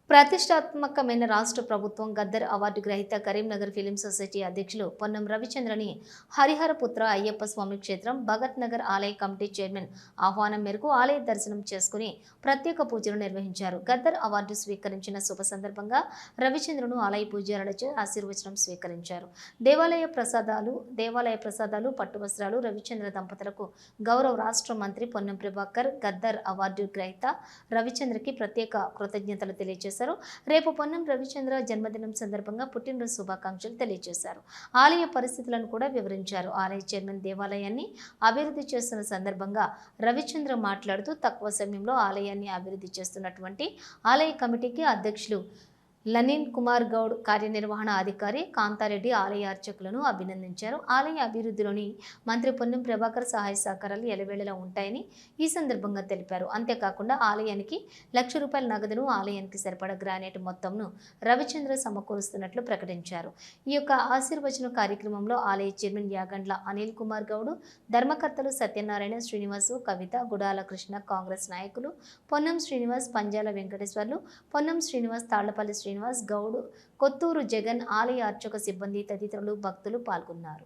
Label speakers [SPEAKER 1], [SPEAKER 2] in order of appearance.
[SPEAKER 1] ప్రతిష్టాత్మకమైన రాష్ట్ర ప్రభుత్వం గద్దర్ అవార్డు గ్రహీత కరీంనగర్ ఫిలిం సొసైటీ అధ్యక్షులు పొన్నం రవిచంద్రని హరిహరపుత్ర అయ్యప్ప స్వామి క్షేత్రం భగత్ నగర్ ఆలయ కమిటీ చైర్మన్ ఆహ్వానం మేరకు ఆలయ దర్శనం చేసుకుని ప్రత్యేక పూజలు నిర్వహించారు. గద్దర్ అవార్డు స్వీకరించిన శుభ సందర్భంగా రవిచంద్రను ఆలయ పూజారులచే ఆశీర్వచనం స్వీకరించారు. దేవాలయ ప్రసాదాలు పట్టు వస్త్రాలు రవిచంద్ర దంపతులకు గౌరవ రాష్ట్ర మంత్రి పొన్నం ప్రభాకర్ గద్దర్ అవార్డు గ్రహీత రవిచంద్రకి ప్రత్యేక కృతజ్ఞతలు తెలియజేశారు. రేపు పొన్నం రవిచంద్ర జన్మదినం సందర్భంగా పుట్టినరోజు శుభాకాంక్షలు తెలియజేశారు. ఆలయ పరిస్థితులను కూడా వివరించారు. ఆలయ చైర్మన్ దేవాలయాన్ని అభివృద్ధి చేస్తున్న సందర్భంగా రవిచంద్ర మాట్లాడుతూ తక్కువ సమయంలో ఆలయాన్ని అభివృద్ధి చేస్తున్నటువంటి ఆలయ కమిటీకి అధ్యక్షులు లనిన్ కుమార్ గౌడ్, కార్యనిర్వహణ అధికారి కాంతారెడ్డి ఆలయ అర్చకులను అభినందించారు. ఆలయ అభివృద్ధిలోని మంత్రి పొన్నం ప్రభాకర్ సహాయ సహకారాలు ఎలవేళలా ఉంటాయని ఈ సందర్భంగా తెలిపారు. అంతేకాకుండా ఆలయానికి ₹1,00,000 నగదును ఆలయానికి సరిపడ గ్రానైట్ మొత్తంను రవిచంద్ర సమకూరుస్తున్నట్లు ప్రకటించారు. ఈ యొక్క ఆశీర్వచన కార్యక్రమంలో ఆలయ చైర్మన్ యాగండ్ల అనిల్ కుమార్ గౌడ్, ధర్మకర్తలు సత్యనారాయణ, శ్రీనివాసు, కవిత, గుడాల కృష్ణ, కాంగ్రెస్ నాయకులు పొన్నం శ్రీనివాస్, పంజాల వెంకటేశ్వర్లు, పొన్నం శ్రీనివాస్, తాళ్లపల్లి శ్రీనివాస్ గౌడ్, కొత్తూరు జగన్, ఆలయ అర్చక సిబ్బంది తదితరులు భక్తులు పాల్గొన్నారు.